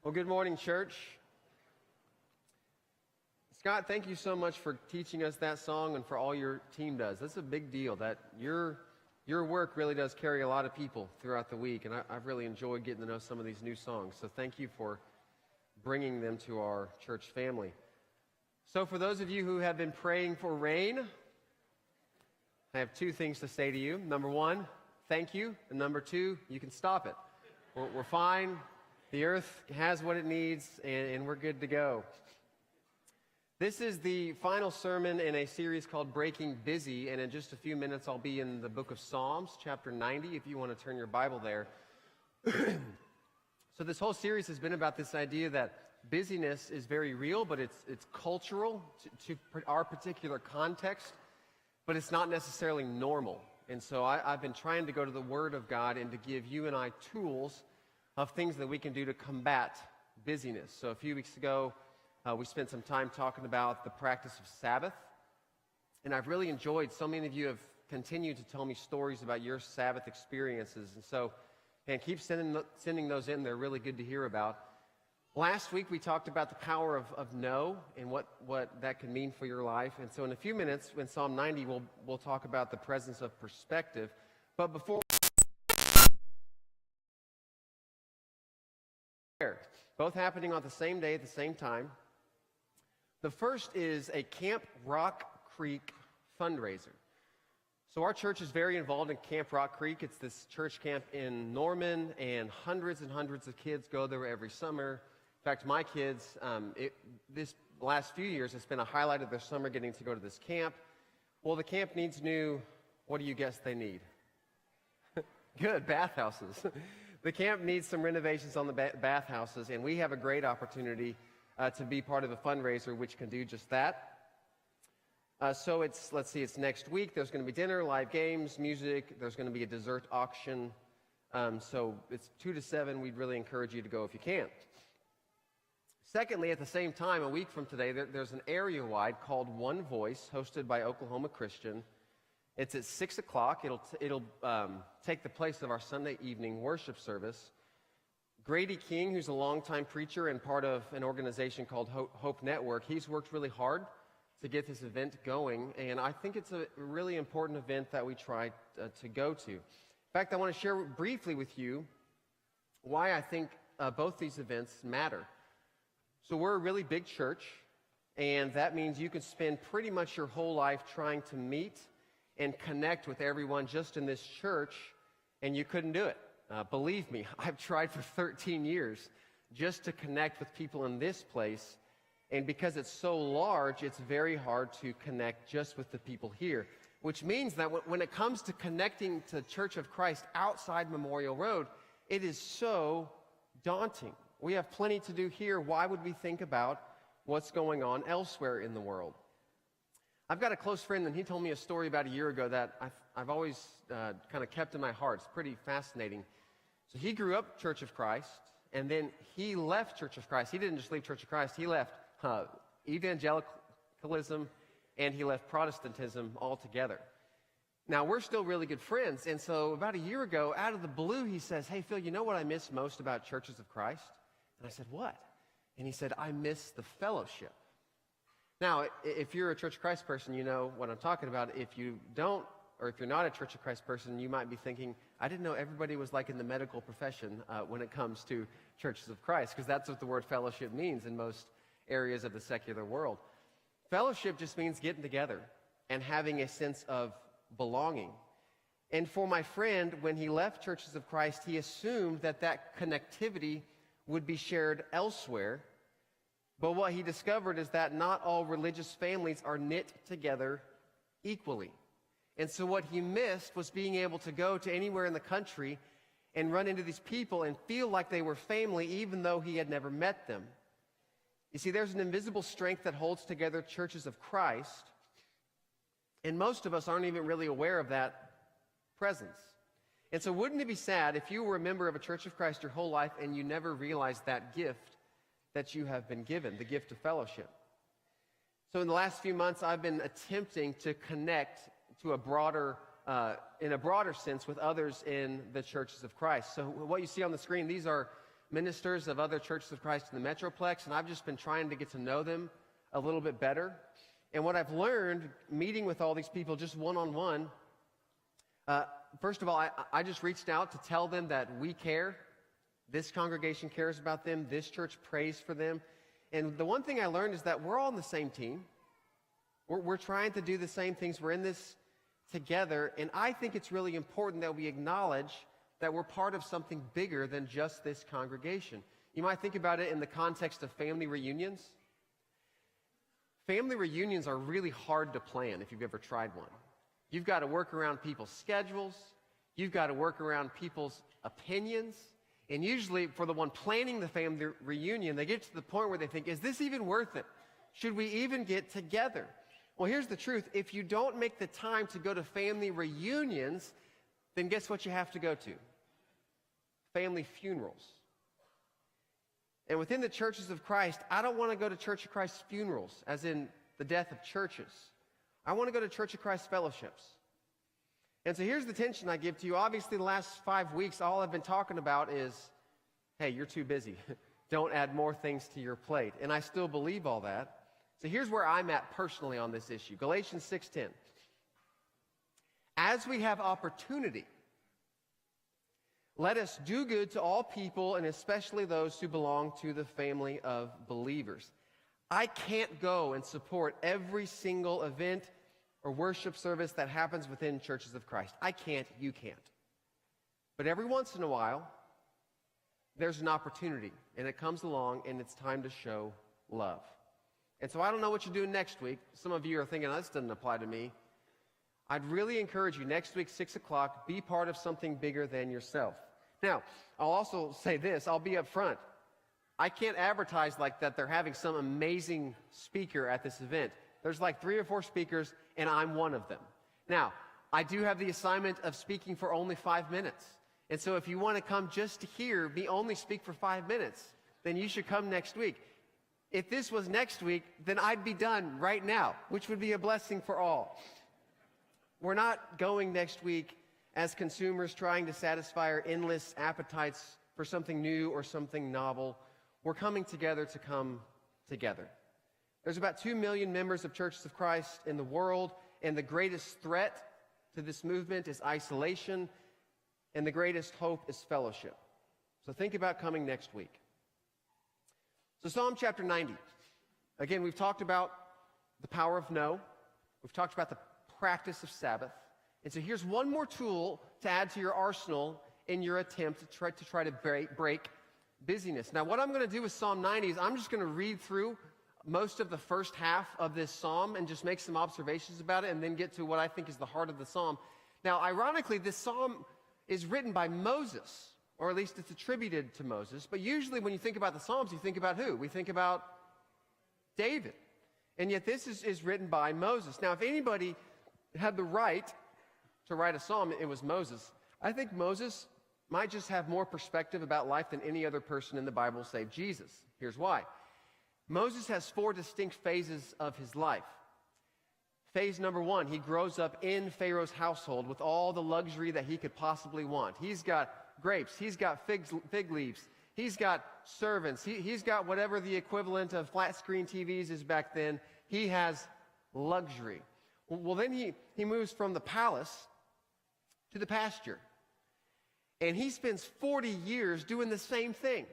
Well, good morning, church. Scott, thank you so much for teaching us that song and for all your team does. That's a big deal. That your work really does carry a lot of people throughout the week, and I've really enjoyed getting to know some of these new songs. So thank you for bringing them to our church family. So for those of you who have been praying for rain, I have two things to say to you. Number one, thank you. And number two, you can stop it. We're fine. The earth has what it needs, and we're good to go. This is the final sermon in a series called Breaking Busy, and in just a few minutes I'll be in the book of Psalms, chapter 90, if you want to turn your Bible there. So this whole series has been about this idea that busyness is very real, but it's cultural to our particular context, but it's not necessarily normal. And so I've been trying to go to the Word of God and to give you and I tools of things that we can do to combat busyness. So a few weeks ago, we spent some time talking about the practice of Sabbath, and I've really enjoyed. So many of you have continued to tell me stories about your Sabbath experiences, and so, and keep sending those in. They're really good to hear about. Last week, we talked about the power of no and what that can mean for your life, and so in a few minutes, in Psalm 90, we'll talk about the presence of perspective. But before both happening on the same day at the same time. The first is a Camp Rock Creek fundraiser. So our church is very involved in Camp Rock Creek. It's this church camp in Norman, and hundreds of kids go there every summer. In fact, my kids, this last few years, it's been a highlight of their summer getting to go to this camp. Well, the camp needs new, what do you guess they need? Good, bathhouses. The camp needs some renovations on the bathhouses, and we have a great opportunity to be part of a fundraiser which can do just that. So it's next week. There's going to be dinner, live games, music. There's going to be a dessert auction. So it's 2 to 7. We'd really encourage you to go if you can. Secondly, at the same time, a week from today, there's an area-wide called One Voice, hosted by Oklahoma Christian. It's at 6 o'clock. It'll take the place of our Sunday evening worship service. Grady King, who's a longtime preacher and part of an organization called Hope Network, he's worked really hard to get this event going, and I think it's a really important event that we try to go to. In fact, I want to share briefly with you why I think both these events matter. So we're a really big church, and that means you can spend pretty much your whole life trying to meet and connect with everyone just in this church, and you couldn't do it. Believe me, I've tried for 13 years just to connect with people in this place, and because it's so large, it's very hard to connect just with the people here, which means that when it comes to connecting to Church of Christ outside Memorial Road, it is so daunting. We have plenty to do here. Why would we think about what's going on elsewhere in the world? I've got a close friend, and he told me a story about a year ago that I've always kind of kept in my heart. It's pretty fascinating. So he grew up Church of Christ, and then he left Church of Christ. He didn't just leave Church of Christ. He left evangelicalism, and he left Protestantism altogether. Now, we're still really good friends, and so about a year ago, out of the blue, he says, "Hey, Phil, you know what I miss most about Churches of Christ?" And I said, "What?" And he said, "I miss the fellowship." Now, if you're a Church of Christ person, you know what I'm talking about. If you don't, or if you're not a Church of Christ person, you might be thinking, I didn't know everybody was like in the medical profession when it comes to Churches of Christ, because that's what the word fellowship means in most areas of the secular world. Fellowship just means getting together and having a sense of belonging. And for my friend, when he left Churches of Christ, he assumed that connectivity would be shared elsewhere. But what he discovered is that not all religious families are knit together equally. And so what he missed was being able to go to anywhere in the country and run into these people and feel like they were family even though he had never met them. You see, there's an invisible strength that holds together Churches of Christ, and most of us aren't even really aware of that presence. And so wouldn't it be sad if you were a member of a Church of Christ your whole life and you never realized that gift that you have been given, the gift of fellowship? So in the last few months, I've been attempting to connect to in a broader sense with others in the Churches of Christ. So what you see on the screen, these are ministers of other churches of Christ in the Metroplex, and I've just been trying to get to know them a little bit better. And what I've learned, meeting with all these people just one-on-one, first of all, I just reached out to tell them that we care. This congregation cares about them. This church prays for them. And the one thing I learned is that we're all on the same team. We're trying to do the same things. We're in this together. And I think it's really important that we acknowledge that we're part of something bigger than just this congregation. You might think about it in the context of family reunions. Family reunions are really hard to plan if you've ever tried one. You've got to work around people's schedules. You've got to work around people's opinions. And usually for the one planning the family reunion, they get to the point where they think, is this even worth it? Should we even get together? Well, here's the truth. If you don't make the time to go to family reunions, then guess what you have to go to? Family funerals. And within the churches of Christ, I don't want to go to Church of Christ funerals, as in the death of churches. I want to go to Church of Christ fellowships. And so here's the tension I give to you. Obviously, the last 5 weeks, all I've been talking about is, hey, you're too busy. Don't add more things to your plate. And I still believe all that. So here's where I'm at personally on this issue. Galatians 6:10. As we have opportunity, let us do good to all people, and especially those who belong to the family of believers. I can't go and support every single event or worship service that happens within churches of Christ. I can't, you can't. But every once in a while, there's an opportunity, and it comes along, and it's time to show love. And so I don't know what you're doing next week. Some of you are thinking, oh, this doesn't apply to me. I'd really encourage you, next week, 6 o'clock, be part of something bigger than yourself. Now, I'll also say this, I'll be up front. I can't advertise like that they're having some amazing speaker at this event. There's like 3 or 4 speakers, and I'm one of them. Now, I do have the assignment of speaking for only 5 minutes. And so if you want to come just to hear me only speak for 5 minutes, then you should come next week. If this was next week, then I'd be done right now, which would be a blessing for all. We're not going next week as consumers trying to satisfy our endless appetites for something new or something novel. We're coming together to come together. There's about 2 million members of Churches of Christ in the world, and the greatest threat to this movement is isolation, and the greatest hope is fellowship. So think about coming next week. So Psalm chapter 90. Again, we've talked about the power of no. We've talked about the practice of Sabbath. And so here's one more tool to add to your arsenal in your attempt to try to break busyness. Now, what I'm going to do with Psalm 90 is I'm just going to read through most of the first half of this psalm and just make some observations about it and then get to what I think is the heart of the psalm. Now, ironically, this psalm is written by Moses, or at least it's attributed to Moses. But usually when you think about the Psalms, you think about who? We think about David. And yet this is written by Moses. Now, if anybody had the right to write a psalm, it was Moses. I think Moses might just have more perspective about life than any other person in the Bible save Jesus. Here's why. Moses has 4 distinct phases of his life. Phase number 1, he grows up in Pharaoh's household with all the luxury that he could possibly want. He's got grapes, he's got fig leaves, he's got servants, he's got whatever the equivalent of flat screen TVs is back then. He has luxury. Well, then he moves from the palace to the pasture. And he spends 40 years doing the same thing.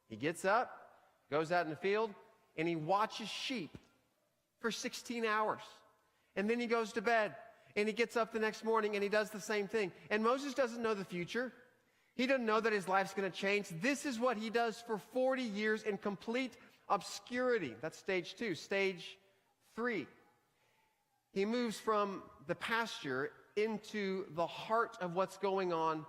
He gets up, goes out in the field, and he watches sheep for 16 hours. And then he goes to bed, and he gets up the next morning, and he does the same thing. And Moses doesn't know the future. He doesn't know that his life's going to change. This is what he does for 40 years in complete obscurity. That's stage 2. Stage 3. He moves from the pasture into the heart of what's going on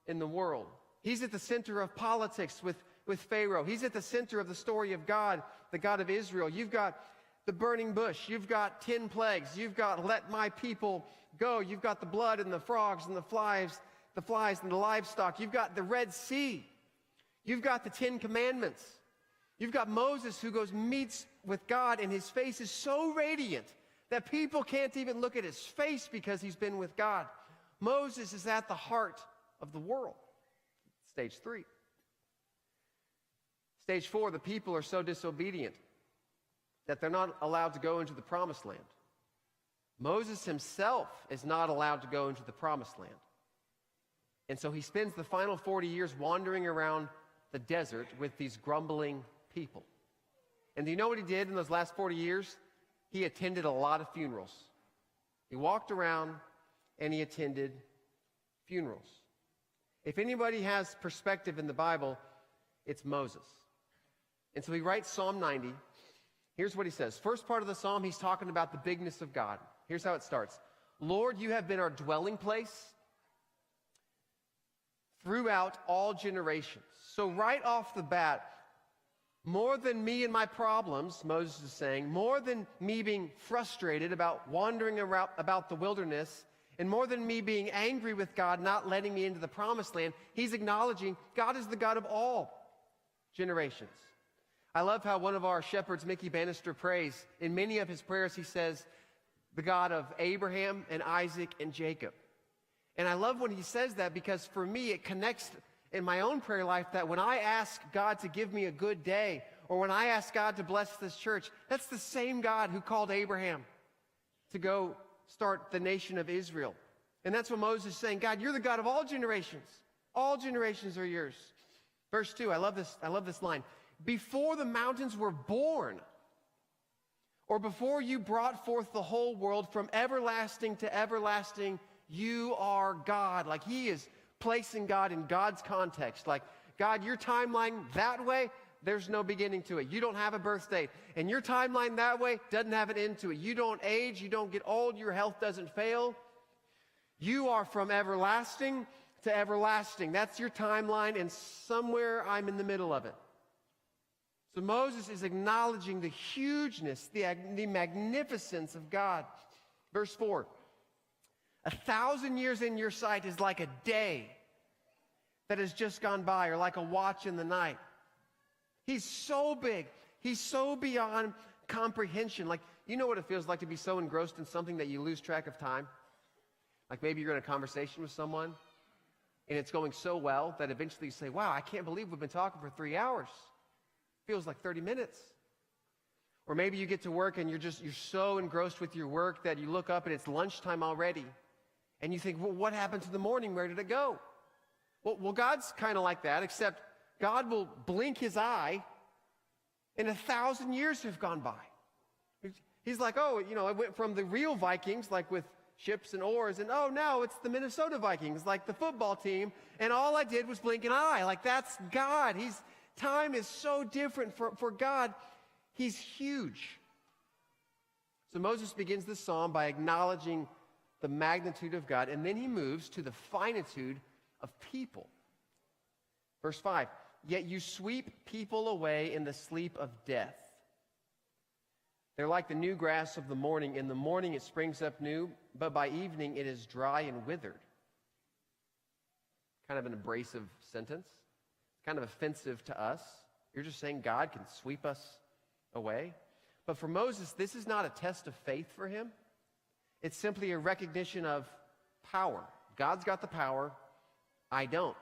in the world. He's at the center of politics with Pharaoh. He's at the center of the story of God, the God of Israel. You've got the burning bush. You've got 10 plagues. You've got let my people go. You've got the blood and the frogs and the flies and the livestock. You've got the Red Sea. You've got the 10 Commandments. You've got Moses who goes meets with God, and his face is so radiant that people can't even look at his face because he's been with God. Moses is at the heart of the world. Stage 3. Stage 4, the people are so disobedient that they're not allowed to go into the promised land. Moses himself is not allowed to go into the promised land. And so he spends the final 40 years wandering around the desert with these grumbling people. And do you know what he did in those last 40 years? He attended a lot of funerals. He walked around and he attended funerals. If anybody has perspective in the Bible, it's Moses. And so he writes Psalm 90. Here's what he says. First part of the psalm, he's talking about the bigness of God. Here's how it starts. Lord, you have been our dwelling place throughout all generations. So right off the bat, more than me and my problems, Moses is saying, more than me being frustrated about wandering around about the wilderness, and more than me being angry with God not letting me into the promised land, he's acknowledging God is the God of all generations. I love how one of our shepherds, Mickey Bannister, prays. In many of his prayers, he says, the God of Abraham and Isaac and Jacob. And I love when he says that because for me, it connects in my own prayer life that when I ask God to give me a good day, or when I ask God to bless this church, that's the same God who called Abraham to go start the nation of Israel. And that's what Moses is saying. God, you're the God of all generations. All generations are yours. Verse 2, I love this line. Before the mountains were born, or before you brought forth the whole world, from everlasting to everlasting, you are God. Like he is placing God in God's context. Like, God, your timeline that way, there's no beginning to it. You don't have a birth date. And your timeline that way doesn't have an end to it. You don't age. You don't get old. Your health doesn't fail. You are from everlasting to everlasting. That's your timeline, and somewhere I'm in the middle of it. So Moses is acknowledging the hugeness, the magnificence of God. Verse 4, 1,000 years in your sight is like a day that has just gone by, or like a watch in the night. He's so big. He's so beyond comprehension. Like, you know what it feels like to be so engrossed in something that you lose track of time? Like maybe you're in a conversation with someone, and it's going so well that eventually you say, wow, I can't believe we've been talking for 3 hours. Feels like 30 minutes. Or maybe you get to work and you're so engrossed with your work that you look up and it's lunchtime already. And you think, well, what happened to the morning? Where did it go? Well, God's kind of like that, except God will blink his eye and 1,000 years have gone by. He's like, oh, it went from the real Vikings, like with ships and oars, and oh, now it's the Minnesota Vikings, like the football team, and all I did was blink an eye. Like, that's God. Time is so different for God. He's huge. So Moses begins this psalm by acknowledging the magnitude of God, and then he moves to the finitude of people. Verse 5, yet you sweep people away in the sleep of death. They're like the new grass of the morning. In the morning it springs up new, but by evening it is dry and withered. Kind of an abrasive sentence. Kind of offensive to us. You're just saying God can sweep us away. But for Moses, this is not a test of faith for him. It's simply a recognition of power. God's got the power. I don't.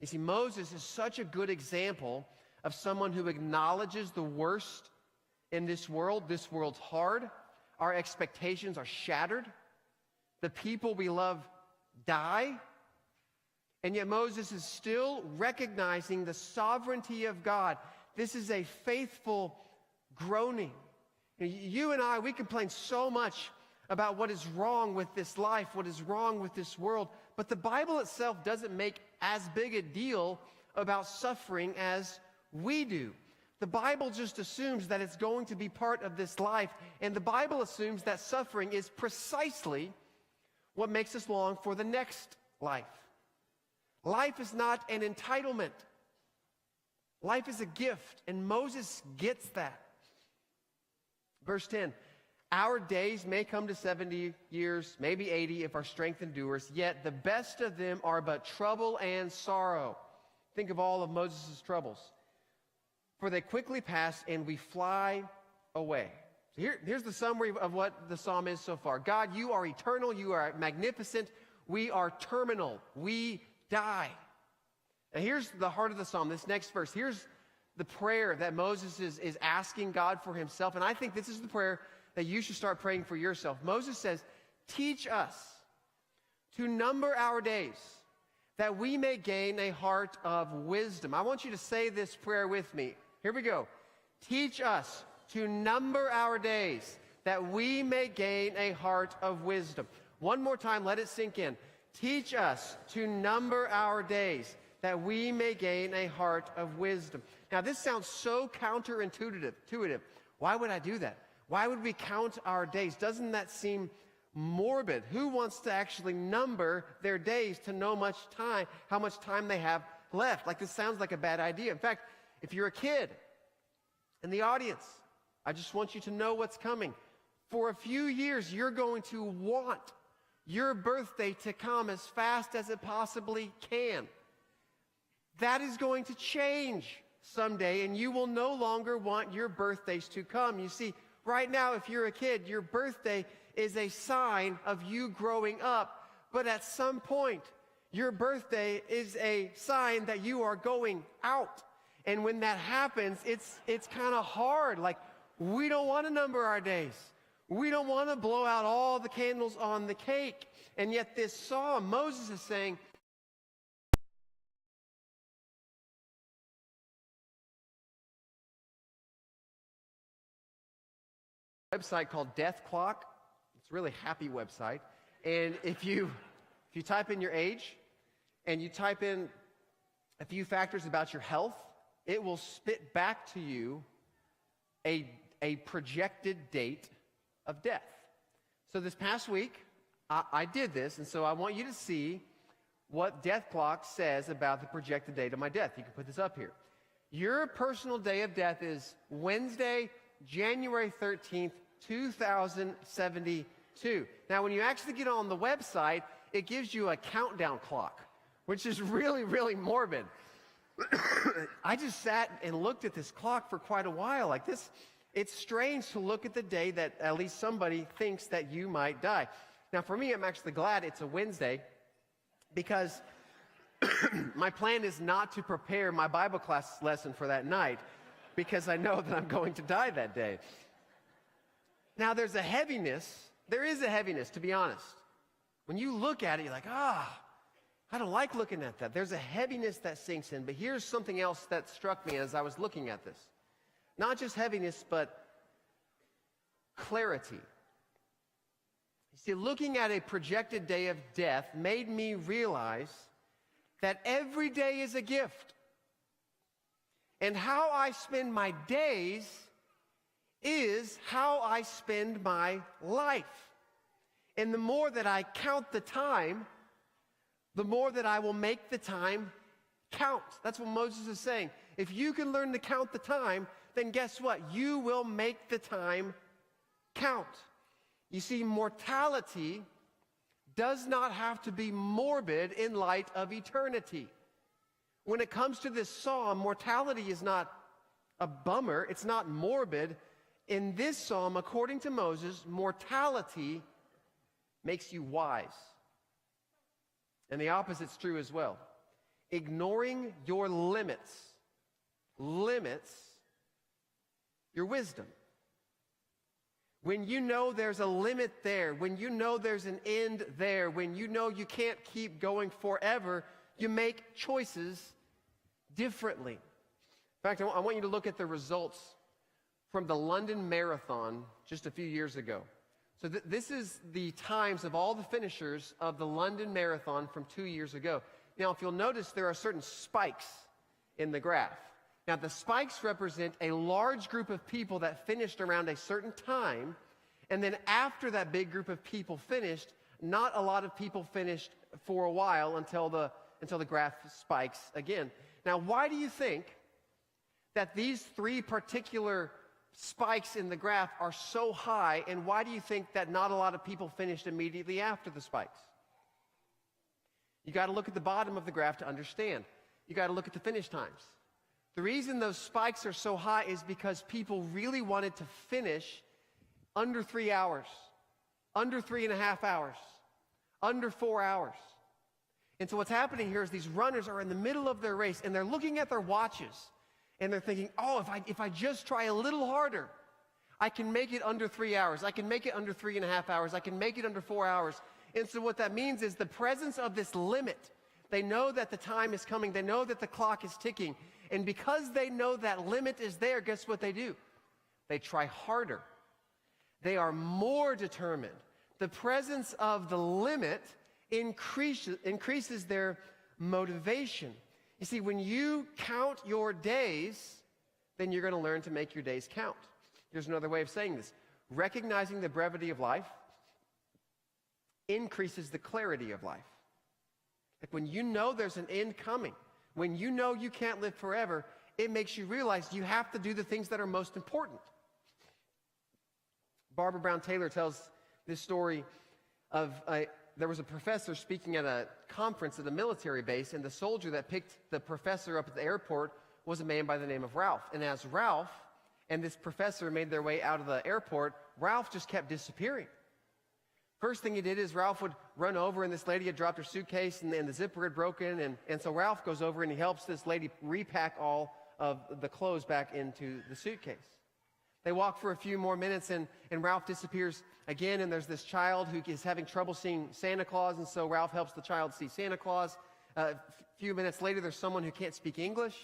You see, Moses is such a good example of someone who acknowledges the worst in this world. This world's hard. Our expectations are shattered. The people we love die. And yet Moses is still recognizing the sovereignty of God. This is a faithful groaning. You and I, we complain so much about what is wrong with this life, what is wrong with this world. But the Bible itself doesn't make as big a deal about suffering as we do. The Bible just assumes that it's going to be part of this life. And the Bible assumes that suffering is precisely what makes us long for the next life. Life is not an entitlement. Life is a gift, and Moses gets that. Verse 10, our days may come to 70 years, maybe 80 if our strength endures, yet the best of them are but trouble and sorrow. Think of all of Moses' troubles. For they quickly pass and we fly away. So here's the summary of what the psalm is so far. God, you are eternal, you are magnificent, we are terminal, we die. And here's the heart of the psalm, this next verse. Here's the prayer that Moses is asking God for himself. And I think this is the prayer that you should start praying for yourself. Moses says, teach us to number our days, that we may gain a heart of wisdom. I want you to say this prayer with me. Here we go. Teach us to number our days, that we may gain a heart of wisdom. One more time, let it sink in. Teach us to number our days, that we may gain a heart of wisdom. Now, this sounds so counterintuitive. Why would I do that? Why would we count our days? Doesn't that seem morbid? Who wants to actually number their days to know how much time they have left? Like, this sounds like a bad idea. In fact, if you're a kid in the audience, I just want you to know what's coming. For a few years, you're going to want your birthday to come as fast as it possibly can. That is going to change someday, and you will no longer want your birthdays to come. You see, right now, if you're a kid, your birthday is a sign of you growing up. But at some point, your birthday is a sign that you are going out. And when that happens, it's kind of hard. Like, we don't want to number our days. We don't want to blow out all the candles on the cake. And yet this psalm, Moses is saying, website called Dethklok. It's a really happy website. And if you type in your age and you type in a few factors about your health, it will spit back to you a projected date of death. So this past week, I did this, and so I want you to see what Dethklok says about the projected date of my death. You can put this up here. Your personal day of death is Wednesday, January 13th, 2072. Now, when you actually get on the website, it gives you a countdown clock, which is really, really morbid. I just sat and looked at this clock for quite a while. Like this, it's strange to look at the day that at least somebody thinks that you might die. Now, for me, I'm actually glad it's a Wednesday because my plan is not to prepare my Bible class lesson for that night because I know that I'm going to die that day. Now, there is a heaviness, to be honest. When you look at it, you're like, I don't like looking at that. There's a heaviness that sinks in. But here's something else that struck me as I was looking at this. Not just heaviness, but clarity. You see, looking at a projected day of death made me realize that every day is a gift. And how I spend my days is how I spend my life. And the more that I count the time, the more that I will make the time count. That's what Moses is saying. If you can learn to count the time, then guess what? You will make the time count. You see, mortality does not have to be morbid in light of eternity. When it comes to this psalm, mortality is not a bummer. It's not morbid. In this psalm, according to Moses, mortality makes you wise. And the opposite's true as well. Ignoring your limits your wisdom. When you know there's a limit there, when you know there's an end there, when you know you can't keep going forever, you make choices differently. In fact, I want you to look at the results from the London Marathon just a few years ago. So this is the times of all the finishers of the London Marathon from 2 years ago. Now, if you'll notice, there are certain spikes in the graph. Now, the spikes represent a large group of people that finished around a certain time, and then after that big group of people finished, not a lot of people finished for a while until the graph spikes again. Now, why do you think that these three particular spikes in the graph are so high, and why do you think that not a lot of people finished immediately after the spikes? You got to look at the bottom of the graph to understand. You got to look at the finish times. The reason those spikes are so high is because people really wanted to finish under 3 hours, under 3.5 hours, under 4 hours. And so what's happening here is these runners are in the middle of their race, and they're looking at their watches, And they're thinking, oh, if I just try a little harder, I can make it under 3 hours. I can make it under 3.5 hours. I can make it under 4 hours. And so what that means is the presence of this limit. They know that the time is coming. They know that the clock is ticking. And because they know that limit is there, guess what they do? They try harder. They are more determined. The presence of the limit increases their motivation. You see, when you count your days, then you're going to learn to make your days count. Here's another way of saying this. Recognizing the brevity of life increases the clarity of life. Like when you know there's an end coming, when you know you can't live forever, it makes you realize you have to do the things that are most important. Barbara Brown Taylor tells this story of there was a professor speaking at a conference at a military base, and the soldier that picked the professor up at the airport was a man by the name of Ralph. And as Ralph and this professor made their way out of the airport, Ralph just kept disappearing. First thing he did is Ralph would run over, and this lady had dropped her suitcase, and the zipper had broken, and so Ralph goes over and he helps this lady repack all of the clothes back into the suitcase. They walk for a few more minutes, and Ralph disappears again, and there's this child who is having trouble seeing Santa Claus, and so Ralph helps the child see Santa Claus. A few minutes later, there's someone who can't speak English,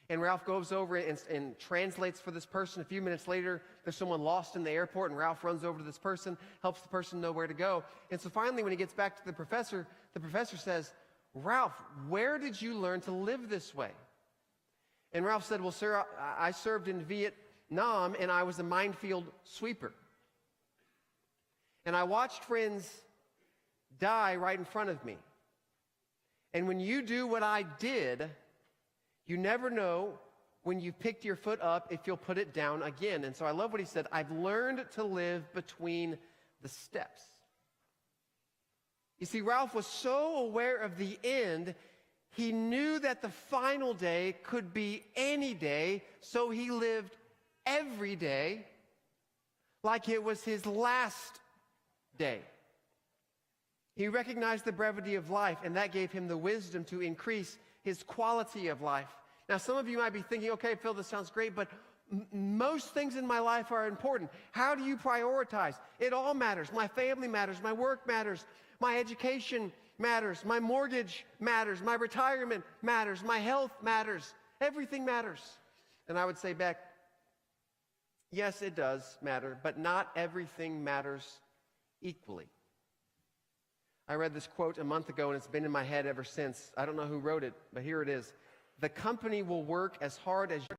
and Ralph goes over and translates for this person. A few minutes later, there's someone lost in the airport, and Ralph runs over to this person, helps the person know where to go. And so finally, when he gets back to the professor says, "Ralph, where did you learn to live this way?" And Ralph said, "Well, sir, I served in Vietnam, and I was a minefield sweeper. And I watched friends die right in front of me. And when you do what I did, you never know when you picked your foot up if you'll put it down again." And so I love what he said. "I've learned to live between the steps." You see, Ralph was so aware of the end, he knew that the final day could be any day, so he lived every day like it was his last day. He recognized the brevity of life, and that gave him the wisdom to increase his quality of life. Now, some of you might be thinking, okay, Phil, this sounds great, but most things in my life are important. How do you prioritize? It all matters. My family matters. My work matters. My education matters. My mortgage matters. My retirement matters. My health matters. Everything matters. And I would say back, yes, it does matter, but not everything matters equally. I read this quote a month ago, and it's been in my head ever since. I don't know who wrote it, but here it is. The company will work as hard as you.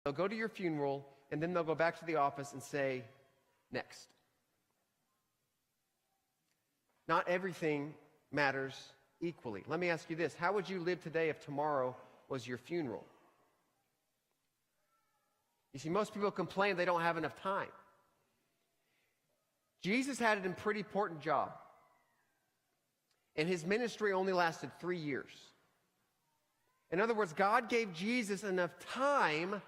They'll go to your funeral, and then they'll go back to the office and say, next. Not everything matters equally. Let me ask you this. How would you live today if tomorrow was your funeral? You see, most people complain they don't have enough time. Jesus had an pretty important job, and his ministry only lasted 3 years. In other words, God gave Jesus enough time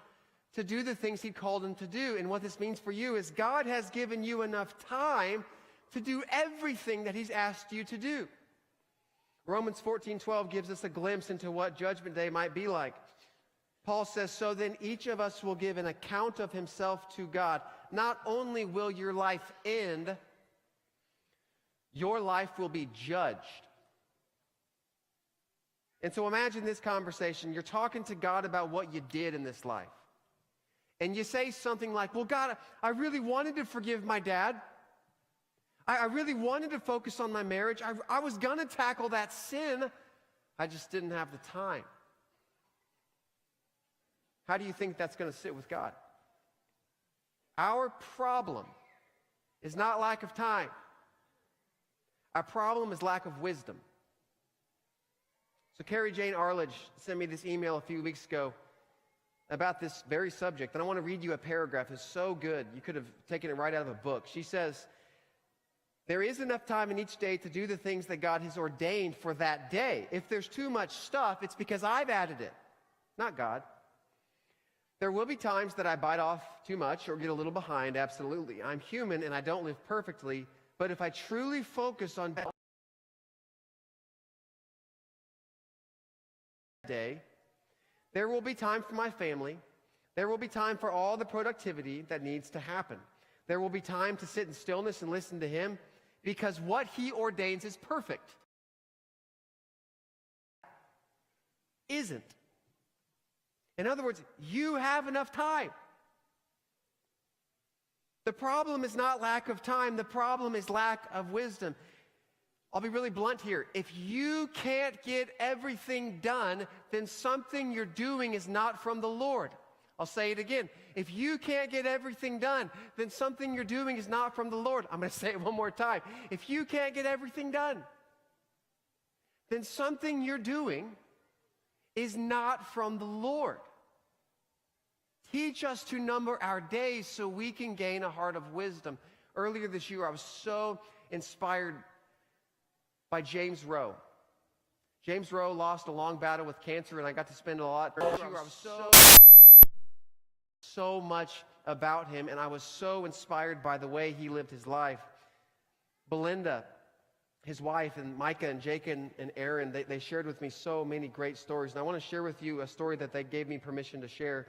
to do the things he called him to do. And what this means for you is God has given you enough time to do everything that he's asked you to do. Romans 14:12 gives us a glimpse into what Judgment Day might be like. Paul says, "So then each of us will give an account of himself to God. Not only will your life end, your life will be judged." And so imagine this conversation. You're talking to God about what you did in this life. And you say something like, "Well, God, I really wanted to forgive my dad. I really wanted to focus on my marriage. I was going to tackle that sin. I just didn't have the time." How do you think that's going to sit with God? Our problem is not lack of time. Our problem is lack of wisdom. So Carrie Jane Arledge sent me this email a few weeks ago about this very subject, and I want to read you a paragraph. It's so good. You could have taken it right out of a book. She says, "There is enough time in each day to do the things that God has ordained for that day. If there's too much stuff, it's because I've added it, not God. There will be times that I bite off too much or get a little behind, absolutely. I'm human and I don't live perfectly, but if I truly focus on that day, There will be time for my family. There will be time for all the productivity that needs to happen. There will be time to sit in stillness and listen to him, because what he ordains is perfect. Isn't. In other words, you have enough time. The problem is not lack of time. The problem is lack of wisdom. I'll be really blunt here. If you can't get everything done, then something you're doing is not from the Lord. I'll say it again. If you can't get everything done, then something you're doing is not from the Lord. I'm going to say it one more time. If you can't get everything done, then something you're doing is not from the Lord. Teach us to number our days so we can gain a heart of wisdom. Earlier this year, I was so inspired by James Rowe. James Rowe lost a long battle with cancer, and I got to spend a lot. I was so much about him, and I was so inspired by the way he lived his life. Belinda, his wife, and Micah and Jacob and Aaron, they shared with me so many great stories, and I want to share with you a story that they gave me permission to share.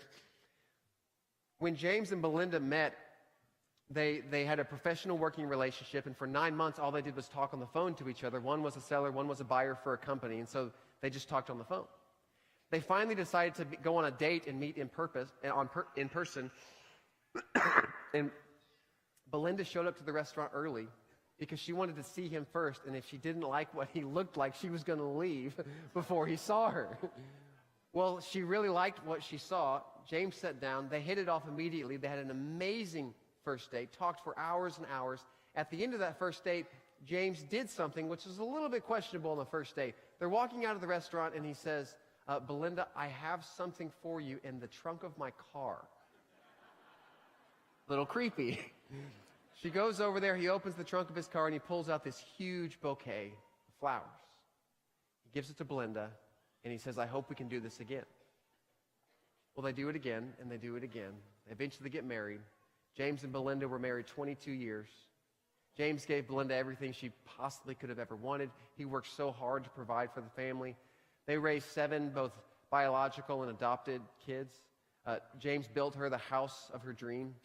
When James and Belinda met, they had a professional working relationship, and for 9 months, all they did was talk on the phone to each other. One was a seller, one was a buyer for a company, and so they just talked on the phone. They finally decided to go on a date and meet in person. And Belinda showed up to the restaurant early because she wanted to see him first, and if she didn't like what he looked like, she was going to leave before he saw her. Well, she really liked what she saw. James sat down. They hit it off immediately. They had an amazing first date, talked for hours and hours. At the end of that first date, James did something which was a little bit questionable on the first date. They're walking out of the restaurant, and he says, Belinda, I have something for you in the trunk of my car. Little creepy. She goes over there, he opens the trunk of his car, and he pulls out this huge bouquet of flowers. He gives it to Belinda, and he says, I hope we can do this again. Well, they do it again, and they do it again. They eventually get married. James and Belinda were married 22 years. James gave Belinda everything she possibly could have ever wanted. He worked so hard to provide for the family. They raised 7, both biological and adopted kids. James built her the house of her dreams.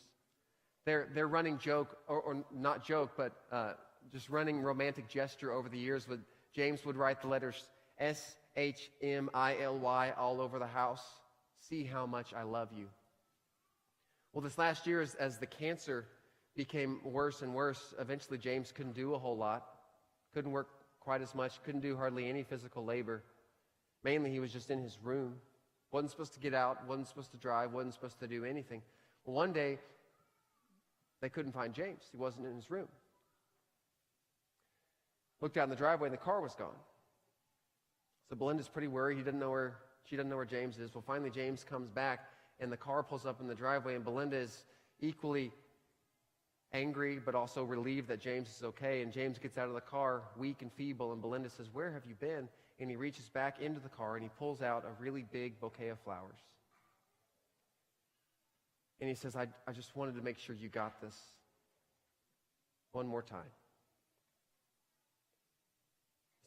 Their running joke, or not joke, but just running romantic gesture over the years, James would write the letters SHMILY all over the house. See how much I love you. Well, this last year, as the cancer became worse and worse, eventually James couldn't do a whole lot, couldn't work quite as much, couldn't do hardly any physical labor. Mainly, he was just in his room. Wasn't supposed to get out, wasn't supposed to drive, wasn't supposed to do anything. Well, one day, they couldn't find James. He wasn't in his room. Looked out in the driveway, and the car was gone. So Belinda's pretty worried. She doesn't know where James is. Well, finally, James comes back, and the car pulls up in the driveway, and Belinda is equally angry, but also relieved that James is okay. And James gets out of the car, weak and feeble, and Belinda says, where have you been? And he reaches back into the car, and he pulls out a really big bouquet of flowers. And he says, I just wanted to make sure you got this one more time.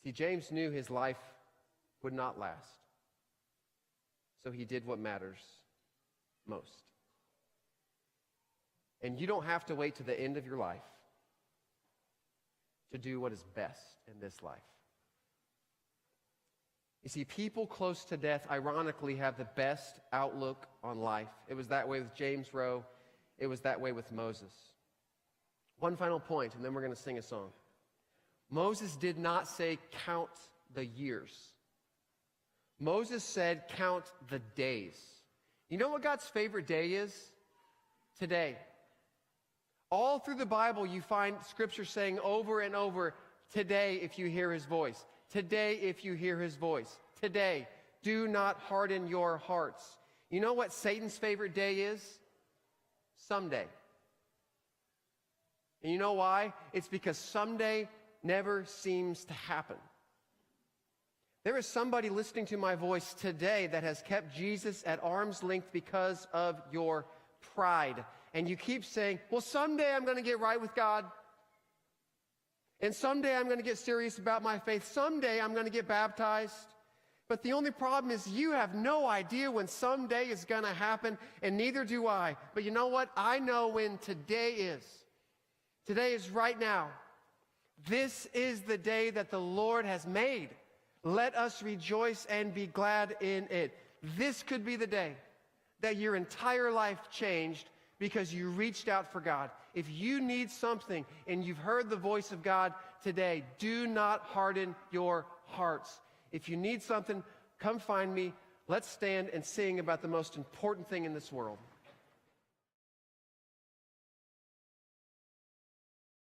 See, James knew his life would not last. So he did what matters most. And you don't have to wait to the end of your life to do what is best in this life. You see, people close to death, ironically, have the best outlook on life. It was that way with James Rowe. It was that way with Moses. One final point, and then we're going to sing a song. Moses did not say, count the years. Moses said, count the days. You know what God's favorite day is? Today. All through the Bible, you find Scripture saying over and over, today if you hear his voice. Today if you hear his voice. Today. Do not harden your hearts. You know what Satan's favorite day is? Someday. And you know why? It's because someday never seems to happen. There is somebody listening to my voice today that has kept Jesus at arm's length because of your pride. And you keep saying, well, someday I'm going to get right with God. And someday I'm going to get serious about my faith. Someday I'm going to get baptized. But the only problem is you have no idea when someday is going to happen, and neither do I. But you know what? I know when today is. Today is right now. This is the day that the Lord has made. Let us rejoice and be glad in it. This could be the day that your entire life changed because you reached out for God. If you need something and you've heard the voice of God today, do not harden your hearts. If you need something, come find me. Let's stand and sing about the most important thing in this world.